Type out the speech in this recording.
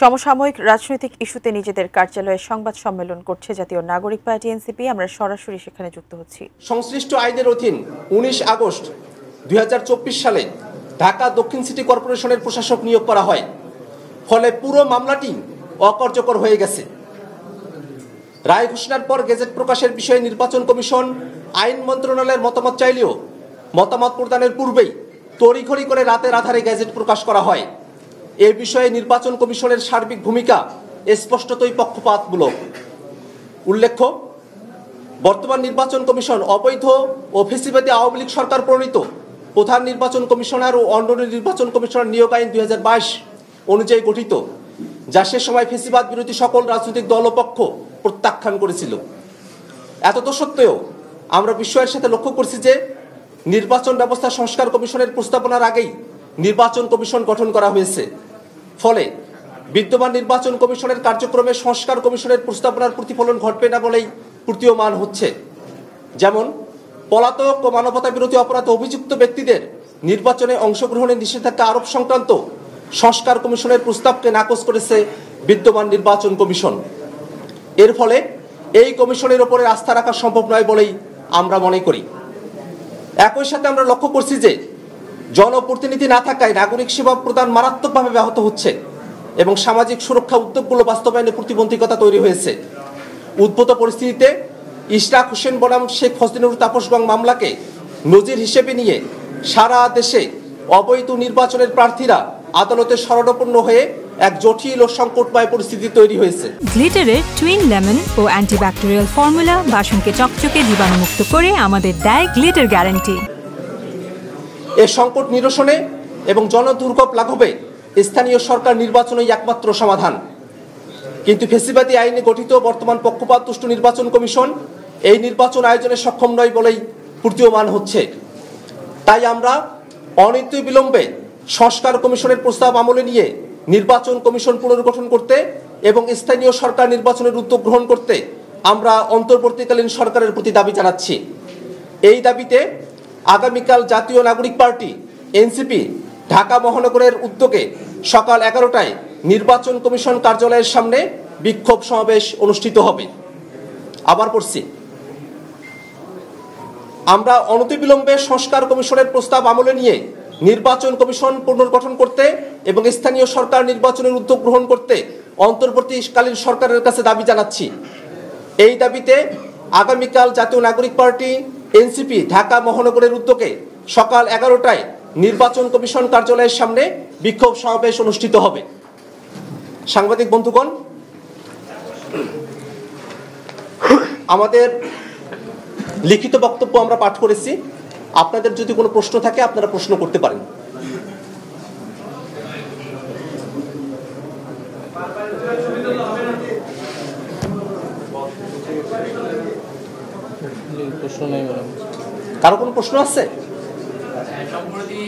সমসাময়িক রাজনৈতিক ইস্যুতে নিজেদের কার্যালয়ে সংবাদ সম্মেলন করছে জাতীয় নাগরিক পার্টি এনসিপি। আমরা সরাসরি সেখানে যুক্ত হচ্ছি। সংশ্লিষ্ট আইনের অধীন 19 আগস্ট 2024 সালে ঢাকা দক্ষিণ সিটি কর্পোরেশনের প্রশাসক নিয়োগ করা হয়। ফলে পুরো মামলাটি অকার্যকর হয়ে গেছে। রায় ঘোষণার পর গেজেট প্রকাশের বিষয়ে নির্বাচন কমিশন আইন মন্ত্রণালয়ের মতামত চাইলেও মতামত প্রদানের পূর্বেই তড়িঘড়ি করে রাতের আধারে গেজেট প্রকাশ করা হয়। এ বিষয়ে নির্বাচন কমিশনের সার্বিক ভূমিকা স্পষ্টতই পক্ষপাতমূলক। উল্লেখ্য, বর্তমান নির্বাচন কমিশন অবৈধ ও ফ্যাসিবাদী আওয়ামী লীগ সরকার প্রণীত প্রধান নির্বাচন কমিশনার ও অন্য নির্বাচন কমিশনার নিয়োগ আইন 2022 অনুযায়ী গঠিত, যা সে সময় ফ্যাসিবাদ বিরোধী সকল রাজনৈতিক দল ও পক্ষ প্রত্যাখ্যান করেছিল। এতদ সত্ত্বেও আমরা বিস্ময়ের সাথে লক্ষ্য করছি যে নির্বাচন ব্যবস্থা সংস্কার কমিশনের প্রস্তাবনার আগেই নির্বাচন কমিশন গঠন করা হয়েছে। ফলে বিদ্যমান নির্বাচন কমিশনের কার্যক্রমে সংস্কার কমিশনের প্রস্তাবনার প্রতিফলন ঘটবে না বলেই প্রতীয়মান হচ্ছে। যেমন, পলাতক ও মানবতা বিরোধী অপরাধে অভিযুক্ত ব্যক্তিদের নির্বাচনে অংশগ্রহণের নিষেধাজ্ঞা আরোপ সংক্রান্ত সংস্কার কমিশনের প্রস্তাবকে নাকচ করেছে বিদ্যমান নির্বাচন কমিশন। এর ফলে এই কমিশনের ওপরে আস্থা রাখা সম্ভব নয় বলেই আমরা মনে করি। একই সাথে আমরা লক্ষ্য করছি যে জনপ্রতিনিধি না থাকায় নাগরিক সেবা প্রদান মারাত্মকভাবে ব্যাহত হচ্ছে এবং সামাজিক সুরক্ষা উদ্যোগগুলো বাস্তবায়নে প্রতিবন্ধকতা তৈরি হয়েছে। উদ্ভূত পরিস্থিতিতে ইশরাক হোসেন বনাম শেখ ফজলিনুর তাপস গং মামলাকে নজির হিসেবে নিয়ে সারা দেশে অবৈধ নির্বাচনের প্রার্থীরা আদালতে শরণাপন্ন হয়ে এক জটিল ও সংকটময় পরিস্থিতি তৈরি হয়েছে। গ্লিটারের টুইন লেমন ও অ্যান্টিব্যাকটেরিয়াল ফর্মুলা বাসনকে চকচকে জীবাণুমুক্ত করে আমাদের দেয় গ্লিটার গ্যারান্টি। এ সংকট নিরসনে এবং জনদুর্ভোগ লাঘবে স্থানীয় সরকার নির্বাচনই একমাত্র সমাধান। কিন্তু ফ্যাসিবাদী আইনে গঠিত বর্তমান পক্ষপাতদুষ্ট নির্বাচন কমিশন এই নির্বাচন আয়োজনে সক্ষম নয় বলেই প্রতীয়মান হচ্ছে। তাই আমরা অনতিবিলম্বে সংস্কার কমিশনের প্রস্তাব আমলে নিয়ে নির্বাচন কমিশন পুনর্গঠন করতে এবং স্থানীয় সরকার নির্বাচনের উদ্যোগ গ্রহণ করতে আমরা অন্তর্বর্তীকালীন সরকারের প্রতি দাবি জানাচ্ছি। এই দাবিতে আগামীকাল জাতীয় নাগরিক পার্টি এনসিপি ঢাকা মহানগরের উদ্যোগে সকাল 11টায় নির্বাচন কমিশন কার্যালয়ের সামনে বিক্ষোভ সমাবেশ অনুষ্ঠিত হবে। আবার পড়ছি, আমরা অনতিবিলম্বে সংস্কার কমিশনের প্রস্তাব আমলে নিয়ে নির্বাচন কমিশন পুনর্গঠন করতে এবং স্থানীয় সরকার নির্বাচনের উদ্যোগ গ্রহণ করতে অন্তর্বর্তীকালীন সরকারের কাছে দাবি জানাচ্ছি। এই দাবিতে আগামীকাল জাতীয় নাগরিক পার্টি এনসিপি ঢাকা মহানগরের উদ্যোগে সকাল 11টায় নির্বাচন কমিশন কার্যালয়ের সামনে বিক্ষোভ সমাবেশ অনুষ্ঠিত হবে। সাংবাদিক বন্ধুগণ, আমাদের লিখিত বক্তব্য আমরা পাঠ করেছি। আপনাদের যদি কোনো প্রশ্ন থাকে আপনারা প্রশ্ন করতে পারেন। কারো কোনো প্রশ্ন আছে? সম্প্রতি